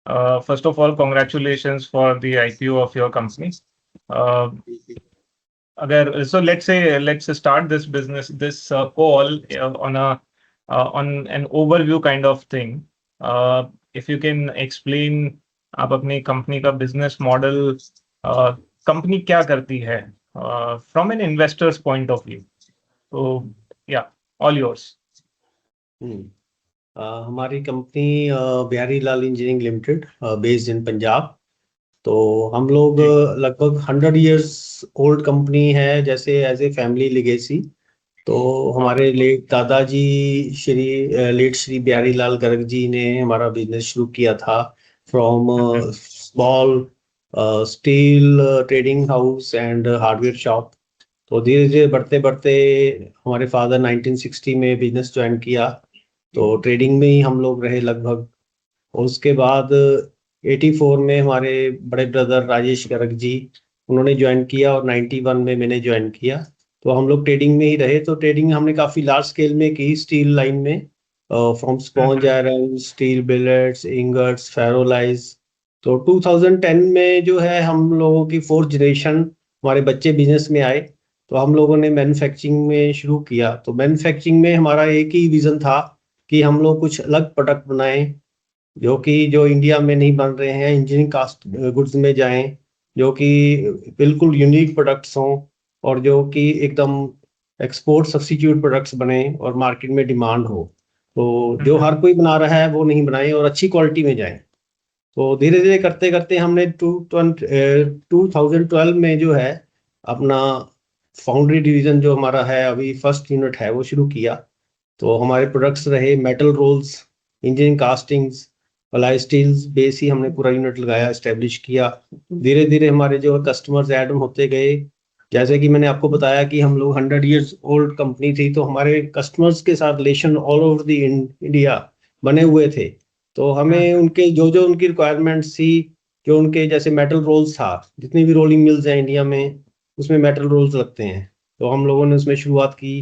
First of all, congratulations for the IPO of your company. Uh, let's start this call on an overview kind of thing. If you can explain आप अपनी company का business model, company क्या करती है from an investors point of view, तो या all yours. हमारी company Bihari Lal engineering limited based in Punjab. तो हम लोग लगभग 100 इयर्स ओल्ड कंपनी है, जैसे एज ए फैमिली लिगेसी. तो हमारे लेट दादाजी श्री बिहारी लाल गर्ग जी ने हमारा बिजनेस शुरू किया था from small steel trading house and hardware shop. तो धीरे धीरे बढ़ते बढ़ते हमारे फादर 1960 में बिजनेस ज्वाइन किया. तो ट्रेडिंग में ही हम लोग रहे लगभग. उसके बाद 84 में हमारे बड़े ब्रदर राजेश गर्ग जी उन्होंने ज्वाइन किया और 91 में मैंने ज्वाइन किया. तो हम लोग ट्रेडिंग में ही रहे. तो ट्रेडिंग हमने काफ़ी लार्ज स्केल में की स्टील लाइन में, from sponge iron, steel billets, ingots, ferroalloys. तो 2010 में जो है हम लोगों की 4th जनरेशन हमारे बच्चे बिजनेस में आए. तो हम लोगों ने मैन्युफैक्चरिंग में शुरू किया. तो मैन्युफैक्चरिंग में हमारा एक ही विज़न था कि हम लोग कुछ अलग प्रोडक्ट बनाएं जो इंडिया में नहीं बन रहे हैं, इंजीनियरिंग कास्ट गुड्स में जाएं, जो कि बिल्कुल यूनिक प्रोडक्ट्स हों और जो कि एकदम एक्सपोर्ट सब्स्टिट्यूट प्रोडक्ट्स बने और मार्केट में डिमांड हो. तो जो हर कोई बना रहा है वो नहीं बनाए और अच्छी क्वालिटी में जाएं. तो धीरे धीरे करते करते हमने 2012 में जो है अपना फाउंड्री डिवीजन जो हमारा है अभी फर्स्ट यूनिट है वो शुरू किया. तो हमारे प्रोडक्ट्स रहे metal rolls, engineering castings, alloy steels base ही हमने पूरा यूनिट लगाया, एस्टेब्लिश किया. धीरे धीरे हमारे जो कस्टमर्स ऐड होते गए. जैसे कि मैंने आपको बताया कि हम लोग 100 इयर्स ओल्ड कंपनी थी, तो हमारे कस्टमर्स के साथ relation all over the India बने हुए थे. तो हमें उनके जो उनकी रिक्वायरमेंट्स थी, जो उनके जैसे मेटल रोल्स था, जितनी भी रोलिंग मिल्स हैं इंडिया में उसमें मेटल रोल्स लगते हैं. तो हम लोगों ने उसमें शुरुआत की.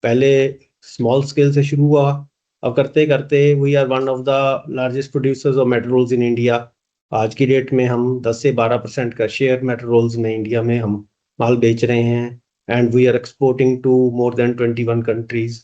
पहले स्मॉल स्केल से शुरू हुआ. अब करते करते we are one of the largest producers of metal rolls in India. आज की डेट में हम 10 से 12% का शेयर मेटल रोल्स में इंडिया में हम माल बेच रहे हैं. And we are exporting to more than 21 countries.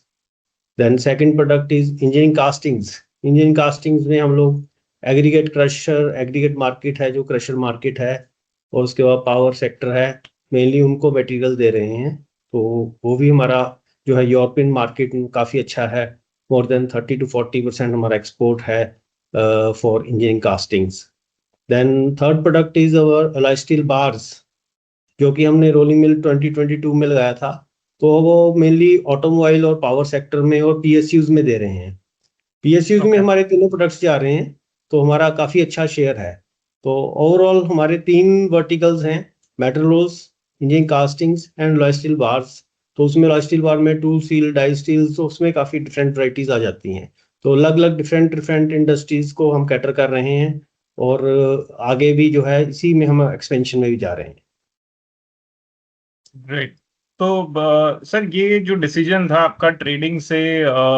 Then second product is engineering castings. Engineering castings में हम लोग एग्रीगेट मार्केट है जो क्रशर मार्केट है, और उसके बाद पावर सेक्टर है, मेनली उनको मटेरियल दे रहे हैं. तो वो भी हमारा जो है यूरोपियन मार्केट में काफ़ी अच्छा है. मोर देन 30 to 40% हमारा एक्सपोर्ट है for engineering castings. Then third product is our alloy steel bars, जो कि हमने रोलिंग मिल 2022 में लगाया था. तो वो मेनली ऑटोमोबाइल और पावर सेक्टर में और पीएसयूज में दे रहे हैं. पीएसयूज में हमारे तीनों प्रोडक्ट्स जा रहे हैं. तो हमारा काफ़ी अच्छा शेयर है. तो ओवरऑल हमारे 3 वर्टिकल्स हैं, metal rolls, engineering castings and alloy steel bars. तो उसमें अलॉय स्टील बार में टू स्टील, डाई स्टील, तो उसमें काफ़ी डिफरेंट वैराइटीज आ जाती हैं. तो अलग अलग डिफरेंट इंडस्ट्रीज को हम कैटर कर रहे हैं, और आगे भी जो है इसी में हम एक्सपेंशन में भी जा रहे हैं. ग्रेट. तो सर, ये जो डिसीजन था आपका ट्रेडिंग से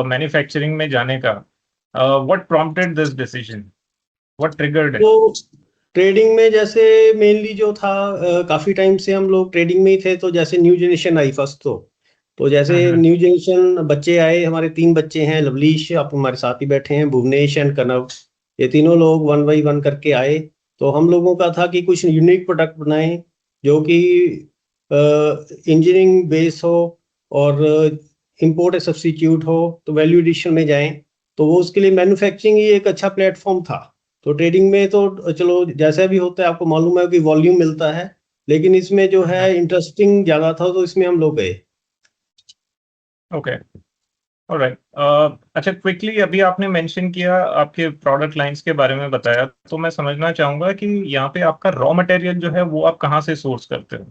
मैन्युफैक्चरिंग में जाने का, what prompted this decision, what triggered it? तो ट्रेडिंग में जैसे मेनली जो था, काफ़ी टाइम से हम लोग ट्रेडिंग में ही थे. तो जैसे न्यू जनरेशन आई फर्स्ट, तो जैसे न्यू जनरेशन बच्चे आए. हमारे 3 बच्चे हैं, लवलीश आप हमारे साथ ही बैठे हैं, भुवनेश एंड कनव. ये तीनों लोग 1 by 1 करके आए. तो हम लोगों का था कि कुछ यूनिक प्रोडक्ट बनाएं जो कि इंजीनियरिंग बेस हो और इम्पोर्ट सब्स्टिट्यूट हो, तो वैल्यू एडिशन में जाएं. तो वो उसके लिए मैन्युफैक्चरिंग ही एक अच्छा प्लेटफॉर्म था. तो ट्रेडिंग में तो चलो जैसा भी होता है, आपको मालूम है कि वॉल्यूम मिलता है, लेकिन इसमें जो है इंटरेस्टिंग ज़्यादा था, तो इसमें हम लोग गए. Okay, alright. अच्छा, क्विकली अभी आपने मेंशन किया, आपके प्रोडक्ट लाइंस के बारे में बताया, तो मैं समझना चाहूंगा कि यहाँ पे आपका रॉ मटेरियल जो है वो आप कहाँ से सोर्स करते हो?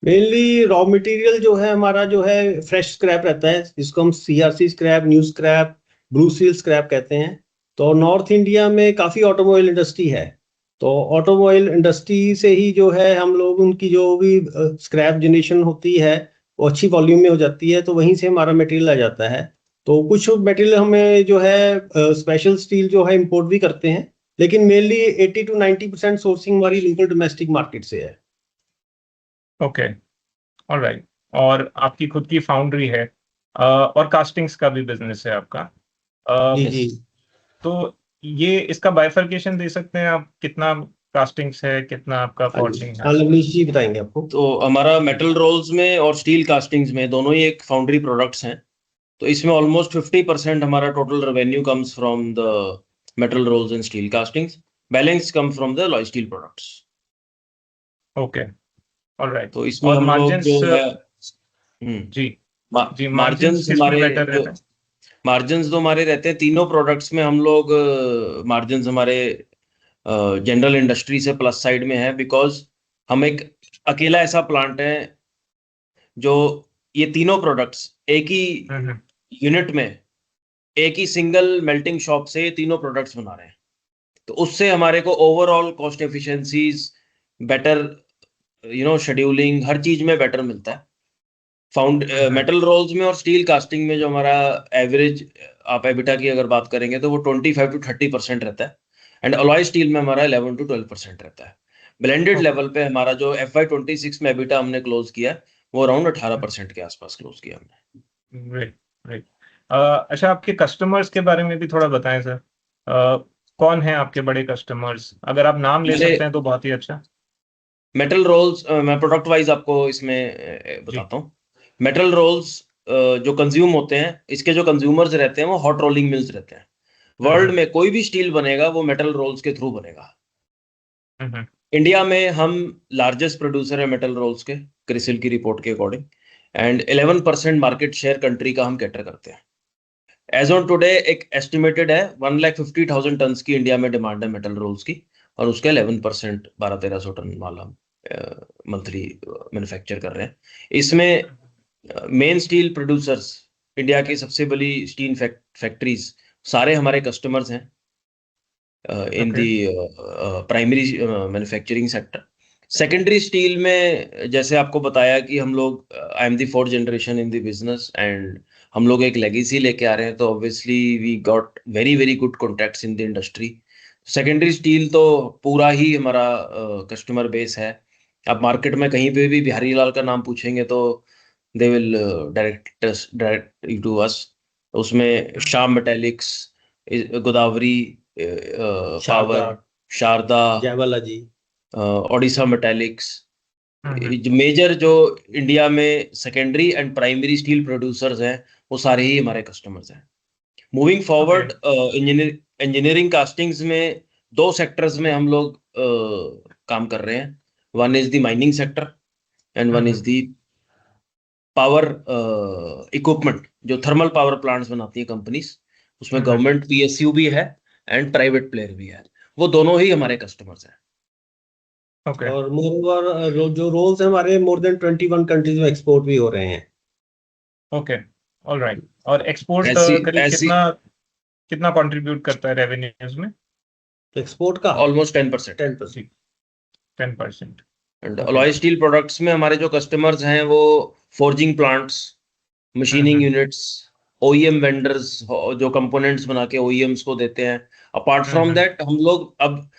मेनली रॉ मटेरियल जो है हमारा जो है फ्रेश स्क्रैप रहता है, जिसको हम CRC scrap, new scrap, blue seal scrap कहते हैं. तो नॉर्थ इंडिया में काफ़ी ऑटोमोबाइल इंडस्ट्री है. तो ऑटोमोबाइल इंडस्ट्री से ही जो है हम लोग उनकी जो भी स्क्रैप जनरेशन होती है वो अच्छी वॉल्यूम में हो जाती है. तो वहीं से हमारा मटेरियल आ जाता है. तो तो कुछ मटेरियल हमें जो है स्पेशल स्टील जो है इंपोर्ट भी करते हैं, लेकिन मेनली 80 to 90% सोर्सिंग हमारी लोकल डोमेस्टिक मार्केट से है। Okay, alright. और आपकी खुद की फाउंड्री है, और कास्टिंग्स का भी बिजनेस है आपका। जी अ, जी। तो ये इसका बाइफरकेशन दे सकते हैं आप, कितना कास्टिंग्स है, कितना आपका हाँ जी, फॉर्जिंग हाँ है? लवनीश जी बताएंगे आपको। तो हमारा मेटल रोल्स में और स्टील कास्टिंग्स में दोनों ही एक फाउंड्री प्रोडक्ट्स हैं। तो इसमें ऑलमोस्ट 50% हमारा total revenue comes from the metal rolls and steel castings, balance come from the alloy steel products. Okay, alright. तो इसमें और हम लोग जो मार्जिन्स? है जी जी, मार्जिन्स मार्जिन्स किस में हमारे बेटर रहता है? मार्जिन्स तो हमारे रहते हैं तीनों प्रोडक्ट्स में। हम लोग मार्जिन्स हमारे जनरल इंडस्ट्री से प्लस साइड में है, बिकॉज हम एक अकेला ऐसा प्लांट है जो ये तीनों प्रोडक्ट्स एक ही हम्म, यूनिट में, एक ही सिंगल मेल्टिंग शॉप से ये तीनों प्रोडक्ट्स बना रहे हैं। तो उससे हमारे को overall cost efficiencies, better scheduling, हर चीज में बेटर मिलता है। मेटल रोल्स में और स्टील कास्टिंग में जो हमारा एवरेज आप एबिटा की अगर बात करेंगे तो वो 25 to 30% रहता है, एंड अलॉय स्टील में हमारा 11 to 12% रहता है। Blended Okay. लेवल पे हमारा जो FY26 में एबिटा हमने क्लोज किया वो अराउंड 18% के आसपास क्लोज किया हमने। Great great. अच्छा, आपके कस्टमर्स के बारे में भी थोड़ा बताएं सर। कौन है आपके बड़े कस्टमर्स? अगर आप नाम ले सकते हैं तो बहुत ही अच्छा। मेटल रोल्स मैं प्रोडक्ट वाइज आपको इसमें बताता हूँ। मेटल रोल्स जो कंज्यूम होते हैं, इसके जो कंज्यूमर्स रहते हैं वो हॉट रोलिंग मिल्स रहते हैं। वर्ल्ड में कोई भी स्टील बनेगा वो मेटल रोल्स के थ्रू बनेगा। इंडिया में हम लार्जेस्ट प्रोड्यूसर है मेटल रोल्स के, क्रिसिल की रिपोर्ट के according, and 11% market share country का हम कैटर करते हैं। एज ऑन टुडे एक एस्टिमेटेड है 1,50,000 टन की इंडिया में डिमांड है मेटल रोल्स की, और उसके 11% 1200-1300 टन माल हम मंथली मैन्युफैक्चर कर रहे हैं। इसमें मेन स्टील प्रोड्यूसर्स, इंडिया की सबसे बड़ी स्टील फैक्ट्रीज सारे हमारे कस्टमर्स हैं in the primary manufacturing sector. Secondary steel में जैसे आपको बताया कि हम लोग I am the 4th generation in the business, and हम लोग एक लेगेसी लेके आ रहे हैं, तो obviously we got very very good contacts in the industry. Secondary steel तो पूरा ही हमारा कस्टमर बेस है। आप मार्केट में कहीं पे भी बिहारी लाल का नाम पूछेंगे तो they will direct to us. उसमें Shyam metallics, Godavari power, Sharda, Jaiswal ji, Odisha metallics, major जो इंडिया में secondary and primary steel producers हैं वो सारे ही हमारे कस्टमर्स हैं। मूविंग फॉरवर्ड इंजीनियरिंग कास्टिंग्स में दो सेक्टर्स में हम लोग काम कर रहे हैं। One is the mining sector and one is the power equipment, जो थर्मल पावर प्लांट्स बनाती है कंपनीज, उसमें गवर्नमेंट PSU भी है एंड प्राइवेट प्लेयर भी है। वो दोनों ही हमारे कस्टमर्स हैं। ओके, और मोर जो रोल्स हैं हमारे मोर देन 21 कंट्रीज में एक्सपोर्ट भी हो रहे हैं। Okay, alright. और एक्सपोर्ट ऐसी करीब ऐसी कितना कंट्रीब्यूट करता है रेवेन्यूज में? तो एक्सपोर्ट का almost 10%। 10%। 10%। And alloy steel products में हमारे जो कस्टमर्स हैं वो forging plants, machining units, OEM vendors जो कंपोनेंट्स बना के OEMs को देते हैं। अपार्ट फ्रॉम दैट हम लोग अब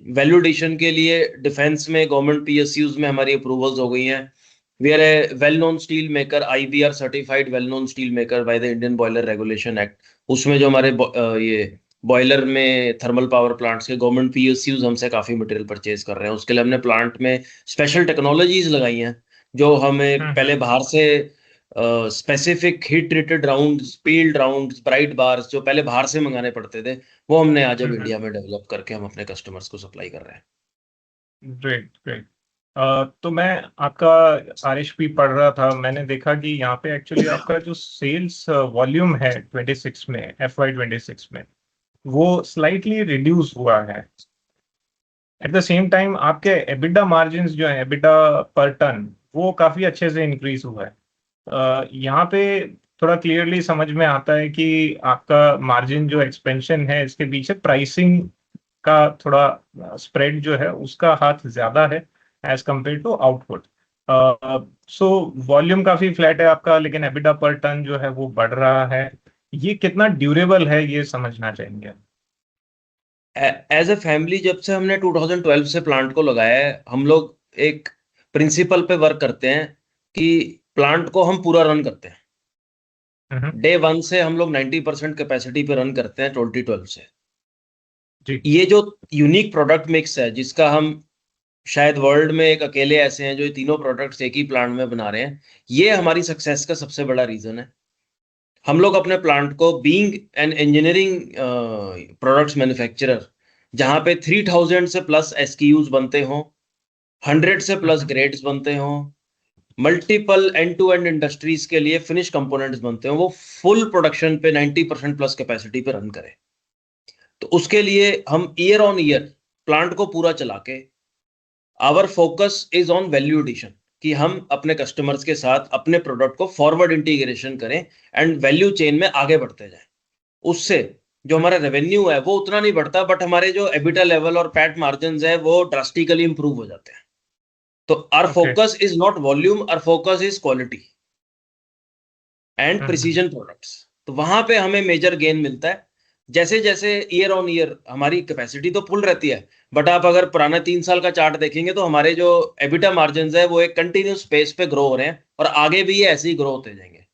वैल्यू एडिशन के लिए डिफेंस में गवर्नमेंट PSUs में हमारी अप्रूवल्स हो गई हैं। We are a well known steel maker, IBR certified well known steel maker by the Indian boiler regulation act. उसमें जो हमारे ये बॉयलर में थर्मल पावर प्लांट्स के गवर्नमेंट PSUs हमसे काफी मटेरियल परचेज कर रहे हैं। उसके लिए हमने प्लांट में स्पेशल टेक्नोलॉजीज लगाई हैं जो हमें पहले बाहर से specific heat treated rounds, peeled rounds, bright bars जो पहले बाहर से मंगाने पड़ते थे, वो हमने आज अब इंडिया में डेवलप करके हम अपने कस्टमर्स को सप्लाई कर रहे हैं। Great great. तो मैं आपका RHP पढ़ रहा था, मैंने देखा कि यहाँ पे एक्चुअली आपका जो सेल्स वॉल्यूम है 26 में, FY26 में, वो स्लाइटली रिड्यूस हुआ है। एट द सेम टाइम आपके एबिटा मार्जिन्स जो है, एबिटा पर टन, वो काफी अच्छे से इंक्रीज हुआ है। यहाँ पे थोड़ा क्लियरली समझ में आता है कि आपका मार्जिन जो एक्सपेंशन है इसके पीछे प्राइसिंग का थोड़ा स्प्रेड जो है उसका हाथ ज्यादा है as compared to output. So volume काफी फ्लैट है आपका, लेकिन एबिटा पर टन जो है वो बढ़ रहा है। ये कितना ड्यूरेबल है ये समझना चाहेंगे। एज ए फैमिली जब से हमने 2012 से प्लांट को लगाया है, हम लोग एक प्रिंसिपल पे वर्क करते हैं कि प्लांट को हम पूरा रन करते हैं। डे 1 से हम लोग 90% कैपेसिटी पे रन करते हैं 2012 से जी। ये जो यूनिक प्रोडक्ट मिक्स है, जिसका हम शायद वर्ल्ड में एक अकेले ऐसे हैं जो ये तीनों प्रोडक्ट्स एक ही प्लांट में बना रहे हैं, ये हमारी सक्सेस का सबसे बड़ा रीजन है। हम लोग अपने प्लांट को being an engineering products manufacturer, जहां पे 3000 से प्लस SKUs बनते हों, 100 से प्लस ग्रेड्स बनते हों, multiple end to end industries के लिए फिनिश कंपोनेंट्स बनते हैं, वो फुल प्रोडक्शन पे 90% प्लस कैपेसिटी पे रन करें। तो उसके लिए हम ईयर ऑन ईयर प्लांट को पूरा चला के our focus is on value addition, कि हम अपने कस्टमर्स के साथ अपने प्रोडक्ट को फॉरवर्ड इंटीग्रेशन करें एंड वैल्यू चेन में आगे बढ़ते जाएं। उससे जो हमारा रेवेन्यू है वो उतना नहीं बढ़ता, बट हमारे जो एबिटा लेवल और पैट मार्जिन्स है वो ड्रास्टिकली इंप्रूव हो जाते हैं। तो our focus is not volume, our focus is quality and precision products. तो वहां पे हमें मेजर गेन मिलता है। जैसे जैसे ईयर ऑन ईयर हमारी कैपेसिटी तो फुल रहती है, बट आप अगर पुराना 3 साल का चार्ट देखेंगे तो हमारे जो एबिटा मार्जिन्स है वो एक कंटिन्यूस स्पेस पे ग्रो हो रहे हैं और आगे भी ये ऐसे ही ग्रो होते जाएंगे।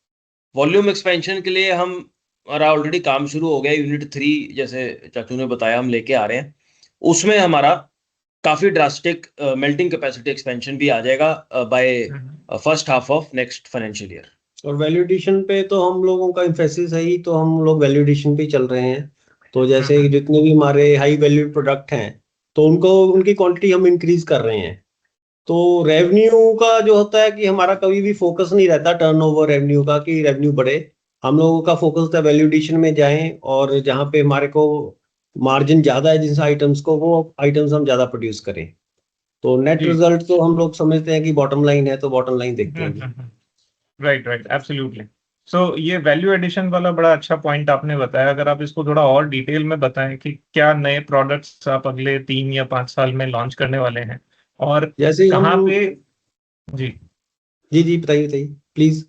वॉल्यूम एक्सपेंशन के लिए हमारा ऑलरेडी काम शुरू हो गया। यूनिट 3 जैसे चाचू ने बताया हम लेके आ रहे हैं, उसमें हमारा काफी ड्रास्टिक मेल्टिंग कैपेसिटी एक्सपेंशन भी आ जाएगा by first half of next financial year. और वैल्यूडेशन पे तो हम लोगों का इम्फेसिस है ही, तो हम लोग वैल्यूडेशन पे चल रहे हैं। तो जैसे जितने भी हमारे हाई वैल्यू प्रोडक्ट हैं तो उनकी क्वांटिटी हम इंक्रीज कर रहे हैं। तो रेवेन्यू का जो होता है कि हमारा कभी भी फोकस नहीं रहता टर्नओवर रेवेन्यू का कि रेवेन्यू बढ़े। हम लोगों का फोकस था वैल्यूडेशन में जाएं और जहां पे हमारे को मार्जिन ज्यादा है जिन आइटम्स को, वो आइटम्स हम ज्यादा प्रोड्यूस करें। तो नेट रिजल्ट तो हम लोग समझते हैं कि बॉटम लाइन है, तो बॉटम लाइन देखते हैं। Right, absolutely. सो ये वैल्यू एडिशन वाला बड़ा अच्छा पॉइंट आपने बताया। अगर आप इसको थोड़ा और डिटेल में बताएं कि क्या नए प्रोडक्ट्स आप अगले 3 या 5 साल में लॉन्च करने वाले हैं और जैसे कहाँ पे। जी जी बताइए प्लीज।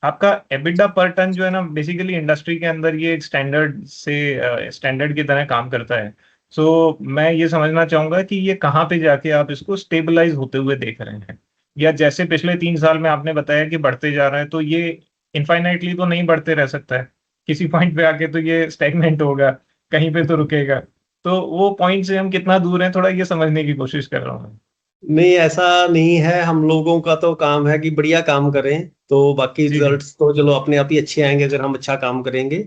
आपका एबिटा पर टन जो है ना, बेसिकली इंडस्ट्री के अंदर ये एक स्टैंडर्ड की तरह काम करता है। सो मैं ये समझना चाहूंगा कि ये कहाँ पे जाके आप इसको स्टेबलाइज होते हुए देख रहे हैं, या जैसे पिछले 3 साल में आपने बताया कि बढ़ते जा रहा है, तो ये इनफाइनाइटली तो नहीं बढ़ते रह सकता है। किसी पॉइंट पे आके तो ये स्टैग्नेंट होगा, कहीं पे तो रुकेगा। तो वो पॉइंट से हम कितना दूर हैं, थोड़ा ये समझने की कोशिश कर रहा हूँ। नहीं, ऐसा नहीं है। हम लोगों का तो काम है कि बढ़िया काम करें, तो बाकी रिजल्ट्स तो चलो अपने आप ही अच्छे आएंगे अगर हम अच्छा काम करेंगे।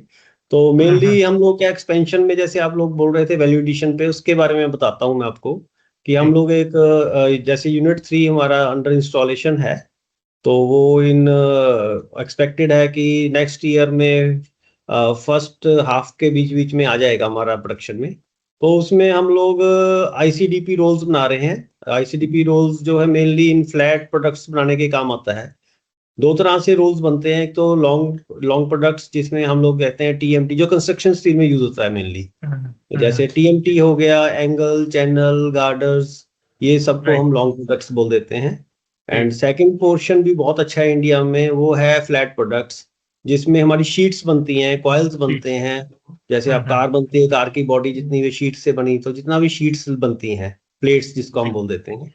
तो मेनली हम लोग क्या एक्सपेंशन में, जैसे आप लोग बोल रहे थे वैल्यू एडिशन पे, उसके बारे में बताता हूँ मैं आपको कि हम लोग एक जैसे यूनिट 3 हमारा अंडर इंस्टॉलेशन है। तो वो एक्सपेक्टेड है कि नेक्स्ट ईयर में फर्स्ट हाफ के बीच बीच में आ जाएगा हमारा प्रोडक्शन में। तो उसमें हम लोग ICDP रोल्स बना रहे हैं। ICDP रोल्स जो है मेनली इन फ्लैट प्रोडक्ट्स बनाने के काम आता है। 2 तरह से रोल्स बनते हैं, एक तो लॉन्ग प्रोडक्ट्स जिसमें हम लोग कहते हैं TMT, जो कंस्ट्रक्शन स्टील में यूज होता है मेनली। जैसे TMT हो गया, एंगल, चैनल, गार्डर्स, ये सबको हम लॉन्ग प्रोडक्ट्स बोल देते हैं। एंड सेकंड पोर्शन भी बहुत अच्छा है इंडिया में, वो है फ्लैट प्रोडक्ट्स, जिसमें हमारी शीट्स बनती हैं, कॉइल्स बनते हैं। जैसे आप कार बनती है, कार की बॉडी जितनी भी शीट से बनी, तो जितना भी शीट्स बनती हैं, प्लेट्स जिसको हम बोल देते हैं,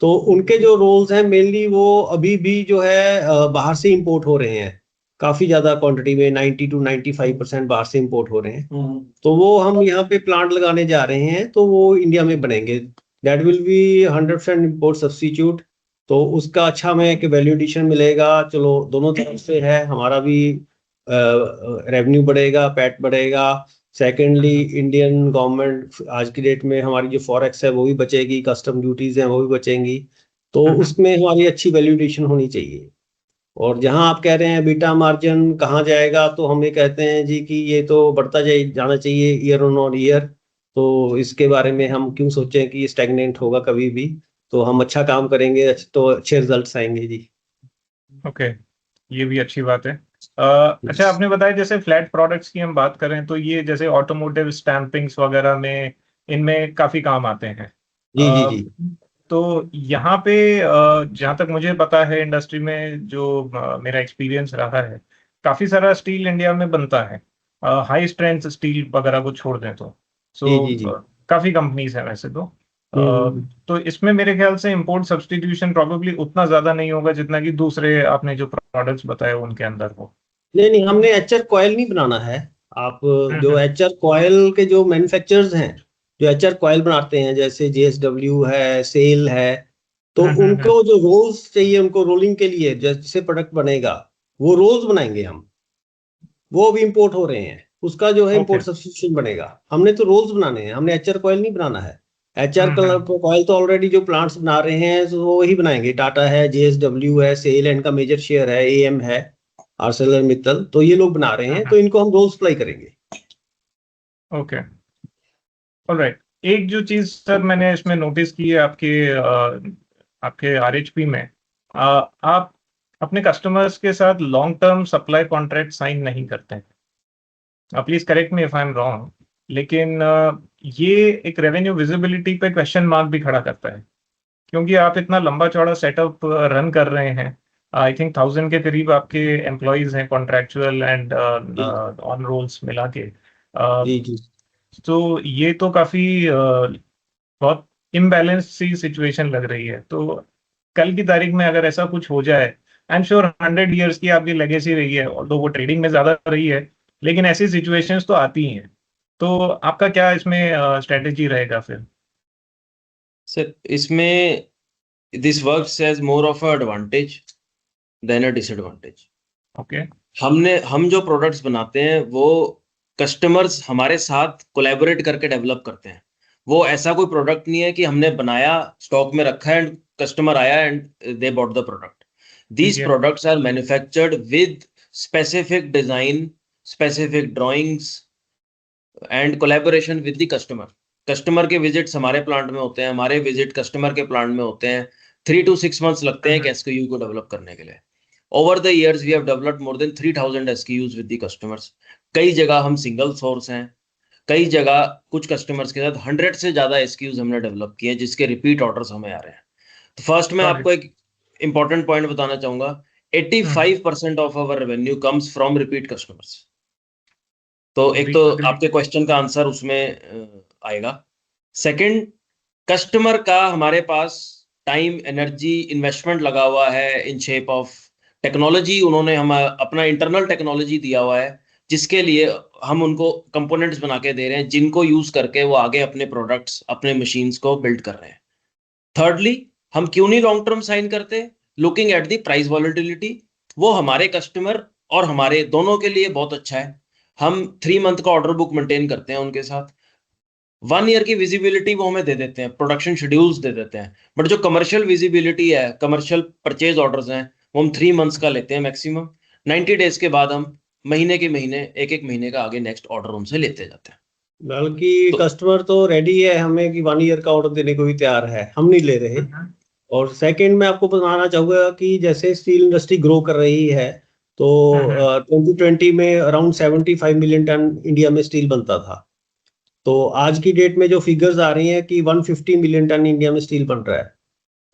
तो उनके जो रोल्स हैं मेनली वो अभी भी जो है बाहर से इंपोर्ट हो रहे हैं। काफी ज्यादा क्वांटिटी में 90 to 95% बाहर से इंपोर्ट हो रहे हैं। तो वो हम यहाँ पे प्लांट लगाने जा रहे हैं, तो वो इंडिया में बनेंगे। That will be 100% import substitute. तो उसका अच्छा हमें एक वैल्यू एडिशन मिलेगा। चलो दोनों तरफ से है, हमारा भी रेवेन्यू बढ़ेगा, पैट बढ़ेगा। सेकेंडली इंडियन गवर्नमेंट आज की डेट में हमारी जो फॉरेक्स है वो भी बचेगी, कस्टम ड्यूटीज हैं वो भी बचेंगी। तो उसमें हमारी अच्छी वैल्यूडेशन होनी चाहिए। और जहां आप कह रहे हैं बीटा मार्जिन कहाँ जाएगा, तो हम ये कहते हैं जी कि ये तो बढ़ता जाना चाहिए ईयर ऑन ईयर। तो इसके बारे में हम क्यों सोचें कि ये स्टैग्नेंट होगा कभी भी। तो हम अच्छा काम करेंगे तो अच्छे रिजल्ट्स आएंगे जी। ओके, ये भी अच्छी बात है। अच्छा, आपने बताया जैसे फ्लैट प्रोडक्ट्स की हम बात करें तो ये जैसे ऑटोमोटिव स्टैंपिंग्स वगैरह में इनमें काफी काम आते हैं। जी। तो यहाँ पे जहाँ तक मुझे पता है इंडस्ट्री में जो मेरा एक्सपीरियंस रहा है, काफी सारा स्टील इंडिया में बनता है, हाई स्ट्रेंथ स्टील वगैरह को छोड़ दें तो। जी जी जी। काफी कंपनीज हैं वैसे तो। हम्म। तो इसमें मेरे ख्याल से इंपोर्ट सब्स्टिट्यूशन प्रोबेबली उतना ज्यादा नहीं होगा जितना कि दूसरे आपने जो प्रोडक्ट्स बताए उनके अंदर हो। नहीं नहीं, हमने एचआर कॉयल नहीं बनाना है। आप जो हम्म एचआर कॉयल के जो मैन्युफैक्चरर्स हैं, जो एचआर कॉयल बनाते हैं, जैसे जेएसडब्ल्यू है, सेल है, तो हम्म हम्म उनको जो रोल्स चाहिए उनको रोलिंग के लिए जैसे प्रोडक्ट बनेगा, वो रोल्स बनाएंगे हम। वो भी इंपोर्ट हो रहे हैं, उसका जो है ओके। इंपोर्ट सब्स्टिट्यूशन बनेगा। हमने तो रोल्स बनाने हैं, हमने एचआर कॉयल नहीं बनाना है। एचआर कॉयल तो ऑलरेडी जो प्लांट्स बना रहे हैं तो वो वही बनाएंगे। टाटा है, जेएसडब्ल्यू है, सेल एंड का मेजर शेयर है, एएम है, आर्सेलर मित्तल, तो ये लोग बना रहे हैं, तो इनको हम रोल्स सप्लाई करेंगे। Okay alright. एक जो चीज सर मैंने इसमें नोटिस की है आपके आरएचपी में, आप अपने कस्टमर्स के साथ long term supply contract sign नहीं करते हैं। Please correct me if I am wrong, लेकिन ये एक रेवेन्यू विजिबिलिटी पे क्वेश्चन मार्क भी खड़ा करता है, क्योंकि आप इतना लंबा चौड़ा सेटअप रन कर रहे हैं। आई थिंक 1000 के करीब आपके एम्प्लॉयज हैं, कॉन्ट्रैक्चुअल एंड जी ऑन रोल्स मिला के। अ, जी जी। तो ये तो काफी बहुत इम्बैलेंस सी सिचुएशन लग रही है। तो कल की तारीख में अगर ऐसा कुछ हो जाए, आई एम श्योर 100 years की आपकी लेगेसी रही है, और वो ट्रेडिंग में ज्यादा रही है, लेकिन ऐसी सिचुएशंस तो आती हैं। तो आपका क्या इसमें स्ट्रेटेजी रहेगा फिर? सर इसमें this works as more of a advantage than a disadvantage. Okay. हम जो प्रोडक्ट्स बनाते हैं वो कस्टमर्स हमारे साथ कोलैबोरेट करके डेवलप करते हैं। वो ऐसा कोई प्रोडक्ट नहीं है कि हमने बनाया, स्टॉक में रखा है एंड कस्टमर आया and they bought the product. ठीक दीज है। Products are manufactured with specific design, specific drawings and collaboration with the customer. Customer के विजिट्स हमारे प्लांट में होते हैं, हमारे विजिट कस्टमर के प्लांट में होते हैं। 3 to 6 months लगते हैं एक SKU को डेवलप करने के लिए। Over the years we have developed more than 3000 SKUs with the customers. कई जगह हम सिंगल सोर्स हैं, कई जगह कुछ कस्टमर्स के साथ 100 से ज्यादा SKUs हमने डेवलप किए हैं जिसके रिपीट ऑर्डर्स हमें आ रहे हैं। तो फर्स्ट मैं Got it. आपको एक इंपॉर्टेंट पॉइंट बताना चाहूंगा। 85% of our revenue comes from repeat customers. तो एक तो आपके क्वेश्चन का आंसर उसमें आएगा। सेकंड, कस्टमर का हमारे पास टाइम, एनर्जी, इन्वेस्टमेंट लगा हुआ है इन शेप ऑफ टेक्नोलॉजी। उन्होंने हम अपना इंटरनल टेक्नोलॉजी दिया हुआ है जिसके लिए हम उनको कंपोनेंट्स बना के दे रहे हैं जिनको यूज करके वो आगे अपने प्रोडक्ट्स, अपने मशीन्स को बिल्ड कर रहे हैं। थर्डली, हम क्यों नहीं लॉन्ग टर्म साइन करते? Looking at the price volatility. वो हमारे कस्टमर और हमारे दोनों के लिए बहुत अच्छा है। हम 3 month का ऑर्डर बुक मेंटेन करते हैं उनके साथ। 1 year की विजिबिलिटी वो हमें दे देते हैं, प्रोडक्शन शेड्यूल्स दे देते हैं। बट जो कमर्शियल विजिबिलिटी है, कमर्शियल परचेज ऑर्डर्स हैं, वो हम 3 months का लेते हैं मैक्सिमम। 90 days के बाद हम महीने के महीने, एक महीने का आगे नेक्स्ट ऑर्डर उनसे लेते जाते हैं। बल्कि तो कस्टमर तो रेडी है हमें कि 1 year का ऑर्डर देने को भी तैयार है, हम नहीं ले रहे। और सेकंड मैं आपको बताना चाहूंगा कि जैसे स्टील इंडस्ट्री ग्रो कर रही है, तो 2020 में अराउंड 75 मिलियन टन इंडिया में स्टील बनता था। तो आज की डेट में जो फिगर्स आ रही हैं कि 150 मिलियन टन इंडिया में स्टील बन रहा है।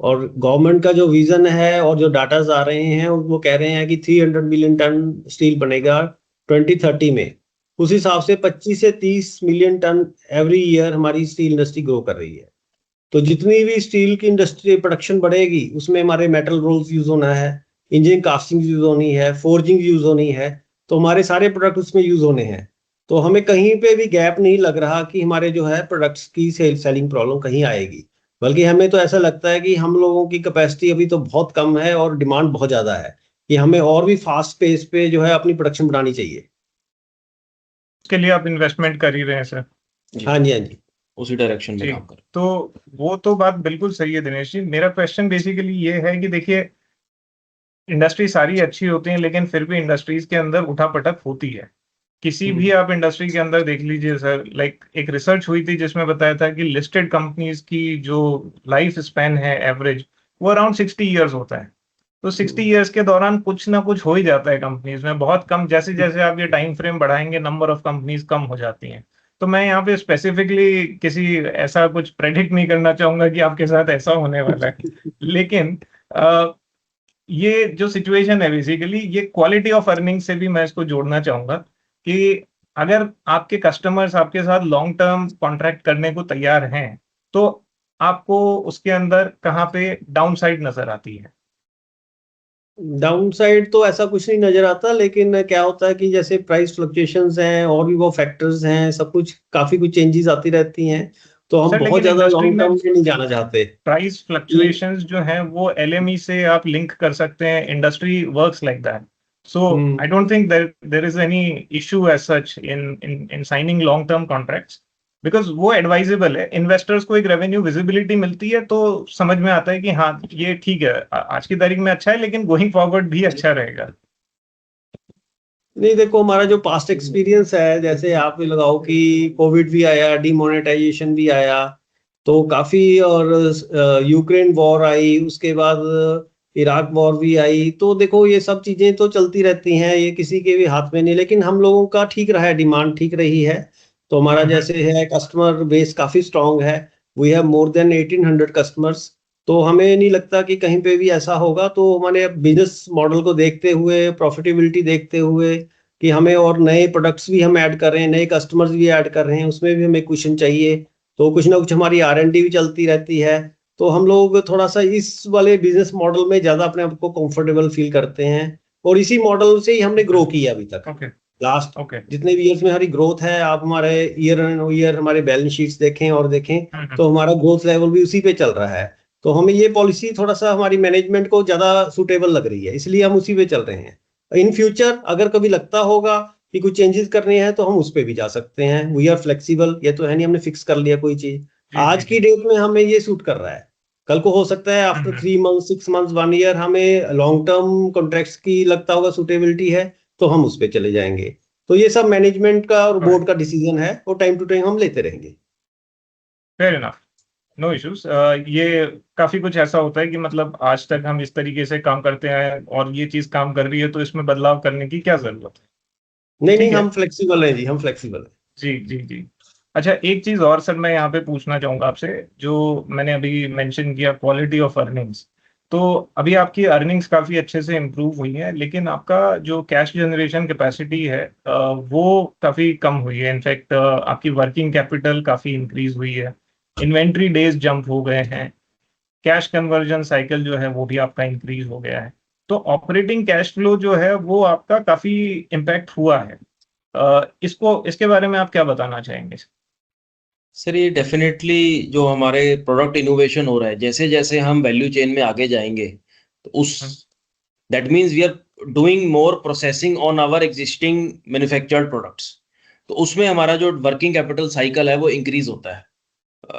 और गवर्नमेंट का जो विजन है और जो डाटाज आ रहे हैं वो कह रहे हैं कि 300 मिलियन टन स्टील बनेगा 2030 में। उस हिसाब से 25 से 30 मिलियन टन एवरी ईयर हमारी स्टील इंडस्ट्री ग्रो कर रही है। तो जितनी भी स्टील की इंडस्ट्री प्रोडक्शन बढ़ेगी उसमें हमारे मेटल रोल्स यूज होना है, इंजीनियरिंग कास्टिंग यूज होनी है, फोर्जिंग यूज होनी है, तो हमारे सारे प्रोडक्ट उसमें यूज होने हैं। तो हमें कहीं पे भी गैप नहीं लग रहा कि हमारे जो है प्रोडक्ट्स की सेलिंग प्रॉब्लम कहीं आएगी। बल्कि हमें तो ऐसा लगता है कि हम लोगों की कैपेसिटी अभी तो बहुत कम है और डिमांड बहुत ज्यादा है, कि हमें और भी फास्ट पेस पे जो है अपनी प्रोडक्शन बढ़ानी चाहिए। उसके लिए आप इन्वेस्टमेंट कर ही रहे हैं सर। हाँ जी, हाँ जी। उसी डायरेक्शन में जी, काम करें। तो वो तो बात बिल्कुल सही है दिनेश जी। मेरा क्वेश्चन बेसिकली ये है कि देखिए, इंडस्ट्री सारी अच्छी होती है, लेकिन फिर भी इंडस्ट्रीज के अंदर उठापटक होती है। किसी भी आप इंडस्ट्री के अंदर देख लीजिए सर, लाइक एक रिसर्च हुई थी जिसमें बताया था कि लिस्टेड कंपनीज की जो लाइफ स्पैन है एवरेज, वो अराउंड 60 years होता है। तो 60 years के दौरान कुछ ना कुछ हो ही जाता है कंपनीज में, बहुत कम। जैसे जैसे आप ये टाइम फ्रेम बढ़ाएंगे, नंबर ऑफ कंपनीज कम हो जाती हैं। तो मैं यहाँ पे स्पेसिफिकली किसी ऐसा कुछ प्रेडिक्ट नहीं करना चाहूंगा कि आपके साथ ऐसा होने वाला है, लेकिन ये जो सिचुएशन है बेसिकली ये क्वालिटी ऑफ अर्निंग से भी मैं इसको जोड़ना चाहूंगा कि अगर आपके कस्टमर्स आपके साथ लॉन्ग टर्म कॉन्ट्रैक्ट करने को तैयार हैं तो आपको उसके अंदर कहाँ पे डाउन साइड नजर आती है? डाउन साइड तो ऐसा कुछ नहीं नजर आता, लेकिन क्या होता है कि जैसे प्राइस फ्लक्चुएशंस हैं और भी वो फैक्टर्स हैं, सब कुछ काफी कुछ चेंजेस आती रहती हैं, तो हम सर बहुत लेकिन ज्यादा इंडस्ट्री लॉन्ग में टर्म में नहीं जाना चाहते। प्राइस फ्लक्चुएशंस जो हैं वो एलएमई से आप लिंक कर सकते हैं, industry works like that, so hmm, I don't think there is any issue as such in signing long term contracts, because वो एडवाइजेबल है, इन्वेस्टर्स को एक रेवेन्यू विजिबिलिटी मिलती है तो समझ में आता है कि हाँ ये ठीक है, आज की तारीख में अच्छा है लेकिन गोइंग फॉरवर्ड भी अच्छा रहेगा। नहीं देखो, हमारा जो पास्ट एक्सपीरियंस है, जैसे आप ये लगाओ कि कोविड भी आया, डिमोनेटाइजेशन भी आया, तो काफी, और यूक्रेन वॉर आई, उसके बाद इराक वॉर भी आई, तो देखो ये सब चीजें तो चलती रहती हैं, ये किसी के भी हाथ में नहीं, लेकिन हम लोगों का ठीक रहा है, डिमांड ठीक रही है। तो हमारा जैसे है कस्टमर बेस काफी स्ट्रांग है, we have more than 1800 customers. तो हमें नहीं लगता कि कहीं पे भी ऐसा होगा, तो हमारे बिजनेस मॉडल को देखते हुए, प्रॉफिटेबिलिटी देखते हुए, कि हमें और नए प्रोडक्ट्स भी हम ऐड कर रहे हैं, नए कस्टमर्स भी ऐड कर रहे हैं, उसमें भी हमें क्वेश्चन चाहिए, तो कुछ ना कुछ हमारी R&D भी चलती रहती है। तो हम लोग थोड़ा सा इस वाले बिजनेस मॉडल में ज्यादा अपने आप को कंफर्टेबल फील करते हैं, और इसी मॉडल से ही हमने ग्रो किया अभी तक। ओके लास्ट ओके जितने भी ईयर्स में हमारी ग्रोथ है, आप हमारे ईयर एंड ईयर हमारे बैलेंस शीट्स देखें और देखें, तो हमारा ग्रोथ लेवल भी उसी पे चल रहा है। तो हमें ये पॉलिसी थोड़ा सा हमारी मैनेजमेंट को ज्यादा सुटेबल लग रही है, इसलिए हम उसी पे चल रहे हैं। इन फ्यूचर अगर कभी लगता होगा कि कुछ चेंजेस करने हैं, तो हम उस पे भी जा सकते हैं, वी आर फ्लेक्सिबल, ये तो है नहीं हमने फिक्स कर लिया कोई चीज। जी जी आज की जी डेट में हमें ये सूट कर रहा है, कल को हो सकता है आफ्टर 3 मंथ 6 मंथ 1 ईयर हमें लॉन्ग टर्म कॉन्ट्रैक्ट्स की लगता होगा सुटेबिलिटी है, तो हम उस पे चले जाएंगे। तो ये सब मैनेजमेंट का और बोर्ड का डिसीजन है, और टाइम टू टाइम हम लेते रहेंगे। Fair enough, no issues. ये काफी कुछ ऐसा होता है कि मतलब आज तक हम इस तरीके से काम करते हैं और ये चीज काम कर रही है तो इसमें बदलाव करने की क्या जरूरत है? नहीं नहीं, ठीक है। हम फ्लेक्सिबल हैं जी, हम फ्लेक्सिबल हैं। जी जी जी। अच्छा एक चीज और सर मैं यहाँ पे पूछना चाहूंगा आपसे, जो मैंने अभी मेंशन किया क्वालिटी ऑफ अर्निंग्स, तो अभी आपकी अर्निंग्स काफी अच्छे से इम्प्रूव हुई है लेकिन आपका जो कैश जनरेशन कैपेसिटी है वो काफी कम हुई है, इनफैक्ट आपकी वर्किंग कैपिटल काफी इंक्रीज हुई है, इन्वेंट्री डेज जंप हो गए हैं, कैश कन्वर्जन साइकिल जो है वो भी आपका इंक्रीज हो गया है, तो ऑपरेटिंग कैश फ्लो जो है वो आपका काफी इम्पैक्ट हुआ है। इसको इसके बारे में आप क्या बताना चाहेंगे? सर ये डेफिनेटली जो हमारे प्रोडक्ट इनोवेशन हो रहा है, जैसे जैसे हम वैल्यू चेन में आगे जाएंगे, तो उस that means we are doing more processing on our existing manufactured products, तो उसमें हमारा जो वर्किंग कैपिटल साइकिल है वो इंक्रीज होता है। अ,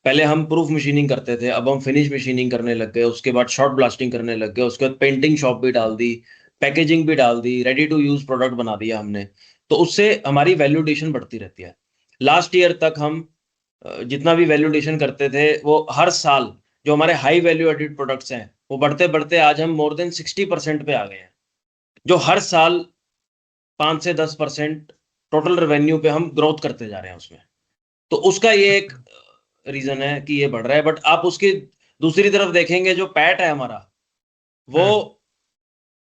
पहले हम प्रूफ मशीनिंग करते थे, अब हम फिनिश मशीनिंग करने लग गए, उसके बाद शॉर्ट ब्लास्टिंग करने लग गए, उसके बाद पेंटिंग शॉप भी डाल दी, पैकेजिंग भी डाल दी, रेडी टू यूज प्रोडक्ट बना दिया हमने। तो उससे हमारी वैल्यूडेशन बढ़ती रहती है। लास्ट ईयर तक हम जितना भी वैल्यूडेशन करते थे वो हर साल जो हमारे हाई वैल्यू एडेड प्रोडक्ट्स हैं वो बढ़ते बढ़ते आज हम मोर देन 60% पे आ गए हैं, जो हर साल 5 से 10% टोटल रेवेन्यू पे हम ग्रोथ करते जा रहे हैं उसमें। तो उसका ये एक रीजन है कि ये बढ़ रहा है। बट आप उसकी दूसरी तरफ देखेंगे, जो पैट है हमारा वो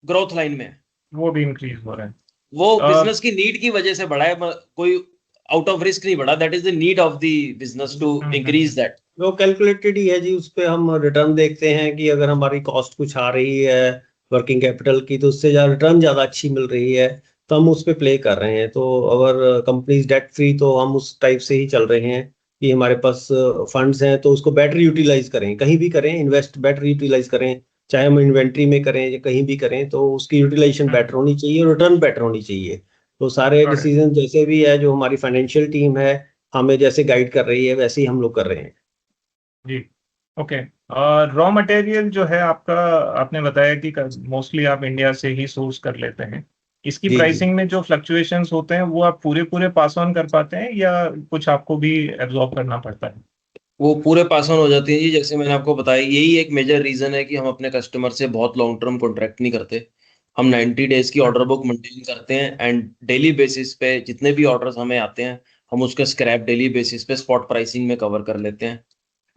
ग्रोथ लाइन में है, वो भी इंक्रीज हो रहा है। वो अ, बिजनेस की नीड की वजह से बढ़ा है, कोई आउट ऑफ रिस्क नहीं बढ़ा। That is the need of the business to increase that. वो कैलकुलेटेड ही है जी, उस पे हम रिटर्न देखते हैं कि अगर हमारी कॉस्ट कुछ आ रही है वर्किंग कैपिटल की, तो उससे ज्यादा रिटर्न ज्यादा अच्छी मिल रही है, तो हम उस पे प्ले कर रहे हैं। तो अगर कंपनी डेट फ्री, तो हम उस टाइप से ही चल रहे हैं कि हमारे पास फंड्स हैं, तो उसको बेटर यूटिलाइज करें, कहीं भी करें इन्वेस्ट, बेटर यूटिलाइज करें, चाहे हम इन्वेंट्री में करें या कहीं भी करें, तो उसकी यूटिलाइजेशन बेटर होनी चाहिए और रिटर्न बेटर होनी चाहिए। तो सारे got it, डिसीजन जैसे भी है, जो हमारी फाइनेंशियल टीम है हमें जैसे गाइड कर रही है, वैसे ही हम लोग कर रहे हैं। जी ओके। रॉ मटेरियल जो है आपका, आपने बताया कि मोस्टली आप इंडिया से ही सोर्स कर लेते हैं, इसकी जी जी। प्राइसिंग में जो फ्लक्चुएशंस होते हैं वो आप पूरे पूरे पास ऑन कर पाते हैं या कुछ आपको भी एब्जॉर्ब करना पड़ता है? वो पूरे पास ऑन हो जाती है जी। जैसे मैंने आपको बताया, यही एक मेजर रीजन है कि हम अपने कस्टमर से बहुत लॉन्ग टर्म कॉन्ट्रैक्ट नहीं करते। हम 90 डेज की ऑर्डर बुक मेंटेन करते हैं, एंड डेली बेसिस पे जितने भी ऑर्डर्स हमें आते हैं हम उसके स्क्रैप डेली बेसिस पे स्पॉट प्राइसिंग में कवर कर लेते हैं।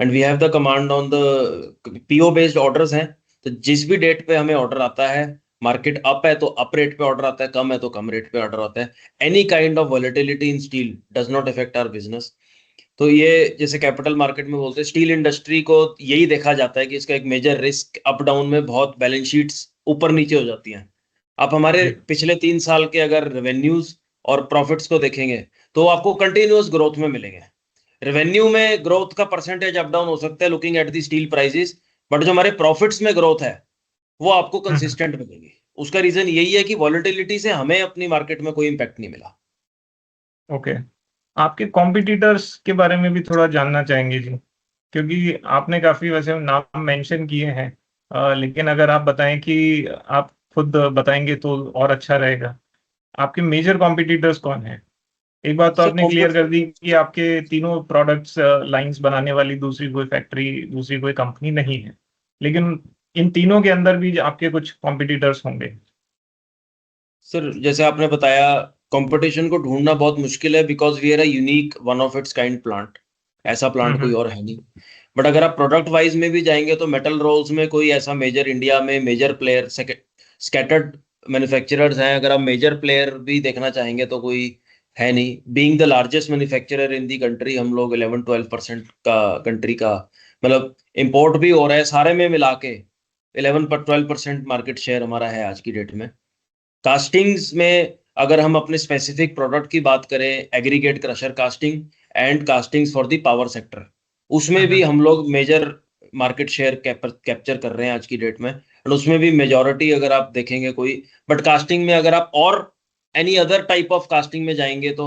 And we have the command on the PO based orders हैं, तो जिस भी डेट पे हमें ऑर्डर आता है, मार्केट अप है तो अप रेट पे ऑर्डर आता है, कम है तो कम रेट पे ऑर्डर आता है. Any kind of volatility in steel does not affect our business. तो ये जैसे कैपिटल मार्केट में बोलते हैं, स्टील इंडस्ट्री को यही देखा जाता है कि इसका एक मेजर रिस्क अप डाउन में बहुत बैलेंस शीट्स ऊपर नीचे हो जाती हैं. आप हमारे जी। पिछले 3 साल के अगर रेवेन्यूज और प्रॉफिट्स को देखेंगे तो आपको कंटिन्यूअस ग्रोथ में मिलेंगे. रेवेन्यू में ग्रोथ का परसेंटेज अप डाउन हो सकता है looking at the steel prices, but जो हमारे प्रॉफिट्स में ग्रोथ है वो आपको कंसिस्टेंट मिलेगी. उसका रीजन यही है कि वॉलेटिलिटी से हमें अपनी मार्केट में कोई इंपैक्ट नहीं मिला. ओके, आपके कॉम्पिटिटर्स के बारे में भी थोड़ा जानना चाहेंगे जी, क्योंकि आपने काफी वैसे नाम मेंशन किए हैं, लेकिन अगर आप बताएं कि आप खुद बताएंगे तो और अच्छा रहेगा. आपके मेजर कॉम्पिटिटर्स कौन हैं? एक बात तो सर आपने क्लियर कर दी कि आपके तीनों प्रोडक्ट्स लाइंस बनाने वाली दूसरी कोई फैक्ट्री, दूसरी कोई कंपनी नहीं है, लेकिन इन तीनों के अंदर भी आपके कुछ कॉम्पिटिटर्स होंगे. सर जैसे आपने बताया, कंपटीशन को ढूंढना बहुत मुश्किल है because we are a unique one of its kind plant. ऐसा प्लांट कोई और है नहीं. बट अगर आप प्रोडक्ट वाइज में भी जाएंगे तो मेटल रोल्स में कोई ऐसा मेजर इंडिया में मेजर प्लेयर, स्कैटर्ड मैन्युफैक्चरर्स हैं. अगर आप मेजर प्लेयर भी देखना चाहेंगे तो कोई है नहीं. Being the largest manufacturer in the country, हम लोग 11-12% का कंट्री का मतलब इंपोर्ट भी हो रहा है. सारे में मिला के 11-12% मार्केट शेयर हमारा है आज की डेट में. कास्टिंग्स में अगर हम अपने स्पेसिफिक प्रोडक्ट की बात करें, aggregate crusher casting and castings for the power sector, उसमें भी हम लोग मेजर मार्केट शेयर कैप्चर कर रहे हैं आज की डेट में. एंड उसमें भी मेजॉरिटी अगर आप देखेंगे कोई, बट कास्टिंग में अगर आप और any other type of casting में जाएंगे तो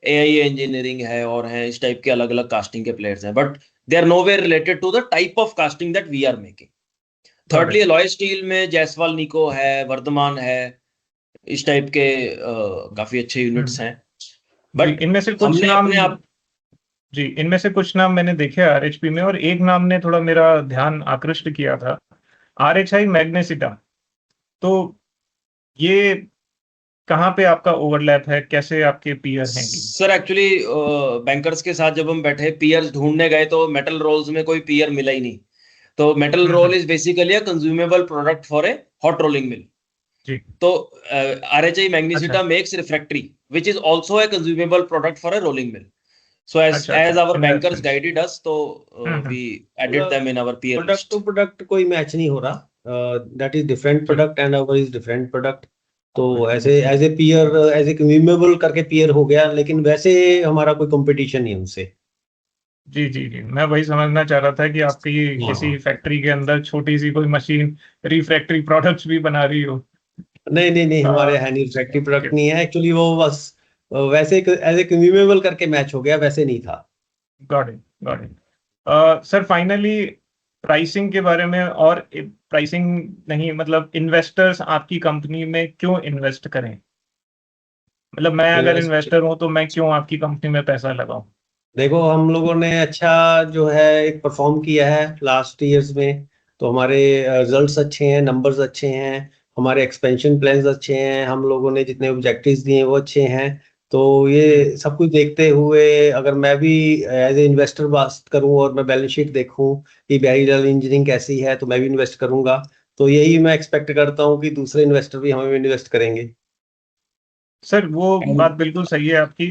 एआई इंजीनियरिंग है और है, इस टाइप के अलग अलग कास्टिंग के प्लेयर्स हैं, but they are nowhere related to the type of casting that we are making. Thirdly alloy steel में जैसवाल निको है, वर्धमान है, इस टाइप के काफी अच्छे यूनिट्स हैं. बट इनमें से कुछ हमने नाम अपने आप जी, इनमें से कुछ नाम मैंने देखे आरएचपी में, और एक नाम ने थोड़ा मेरा ध्यान आकृष्ट किया था, आरएचआई मैग्नेसिटा. तो ये कहाँ पे आपका ओवरलैप है, कैसे आपके पीयर हैं? सर एक्चुअली बैंकर्स के साथ जब हम बैठे पीयर्स ढूंढने गए तो मेटल रोल्स में कोई पीयर मिला ही नहीं. तो metal roll is basically a consumable product for a hot rolling mill. जी. तो आरएचआई मैग्नेसिटा अच्छा. Makes refractory which is also a consumable product for a rolling mill. So as अच्छा, अच्छा, our in that bankers sense. guided us, so we added them in our peer product list. Two product कोई match नहीं हो रहा. That is different product and our is different product. तो ऐसे as a peer, as a consumable करके peer हो गया, लेकिन वैसे हमारा कोई कंपटीशन नहीं उनसे. जी जी जी, मैं वही समझना चाह रहा था कि आपकी किसी फैक्ट्री के अंदर छोटी सी कोई मशीन रिफ्रैक्टरी प्रोडक्ट्स भी बना रही हो. नहीं नहीं नहीं, हमारे है नहीं, फैक्ट्री प्रोडक्ट नहीं है एक्चुअली. वो बस वैसे एज ए कंज्यूमेबल करके मैच हो गया, वैसे नहीं था. Got it, got it. Sir finally pricing के बारे में, और प्राइसिंग नहीं, मतलब इन्वेस्टर्स आपकी कंपनी में क्यों इन्वेस्ट करें? मतलब मैं अगर इन्वेस्टर हूं तो मैं क्यों आपकी कंपनी में पैसा लगाऊं? देखो, हम लोगों ने अच्छा जो है एक परफॉर्म किया है लास्ट ईयर्स में. तो हमारे रिजल्ट्स अच्छे हैं, नंबर्स अच्छे हैं, हमारे एक्सपेंशन प्लान्स अच्छे हैं, हम लोगों ने जितने ऑब्जेक्टिव्स दिए वो अच्छे हैं. तो ये सब कुछ देखते हुए अगर मैं भी एज ए इन्वेस्टर बात करूं और मैं बैलेंस शीट देखूं कि बिहारीलाल इंजीनियरिंग कैसी है, तो मैं भी इन्वेस्ट करूंगा. तो यही मैं एक्सपेक्ट करता हूं कि दूसरे इन्वेस्टर भी हमें इन्वेस्ट करेंगे. सर वो बात बिल्कुल सही है आपकी,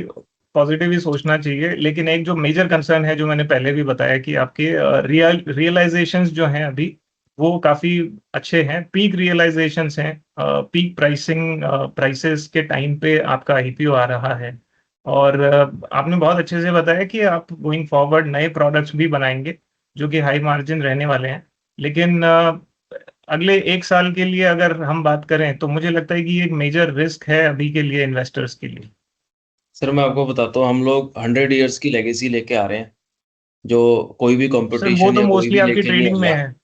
पॉजिटिव ही सोचना चाहिए, लेकिन एक जो मेजर कंसर्न है, जो मैंने पहले भी बताया, कि आपके रियलाइजेशंस जो हैं अभी वो काफी अच्छे हैं, पीक रियलाइजेशंस हैं, पीक प्राइसिंग प्राइसेस के टाइम पे आपका आईपीओ आ रहा है. और आपने बहुत अच्छे से बताया कि आप गोइंग फॉरवर्ड नए प्रोडक्ट्स भी बनाएंगे जो कि हाई मार्जिन रहने वाले हैं. लेकिन अगले 1 साल के लिए अगर हम बात करें तो मुझे लगता है कि ये एक मेजर रिस्क है अभी के लिए, इन्वेस्टर्स के लिए. सर मैं आपको बताता हूँ, हम लोग 100 इयर्स की लेगेसी लेके आ रहे हैं, जो कोई भी सर वो कंपटीशन तो या कोई मोस्टली भी आपकी लेके नहीं ट्रेडिंग में आया. है,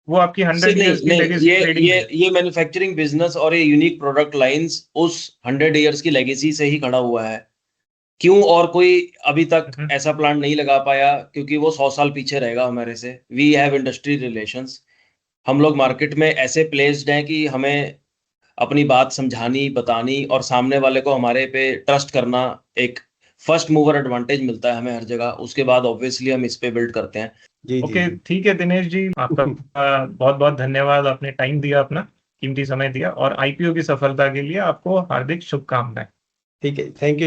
वो आपकी सर 100 नहीं इयर्स की नहीं, लेगेसी ट्रेडिंग है. ये मैन्युफैक्चरिंग बिजनेस और ये यूनिक प्रोडक्ट लाइंस उस 100 इयर्स की लेगेसी से ही खड़ा हुआ है. क्यों और कोई अभी तक ऐसा प्लांट नहीं लगा पाया? क्योंकि वो 100 साल पीछे रहेगा हमारे से. We have industry relations. हम लोग मार्केट में ऐसे प्लेस्ड हैं कि हमें अपनी बात समझानी, बतानी और सामने वाले को हमारे पे ट्रस्ट करना, एक फर्स्ट मूवर एडवांटेज मिलता है हमें हर जगह. उसके बाद ऑब्वियसली हम इस पे बिल्ड करते हैं. जी ओके, जी ठीक है दिनेश जी, आपका बहुत बहुत धन्यवाद, आपने टाइम दिया, अपना कीमती समय दिया, और आईपीओ की सफलता के लिए आपको हार्दिक शुभकामनाएं। ठीक है, थैंक यू।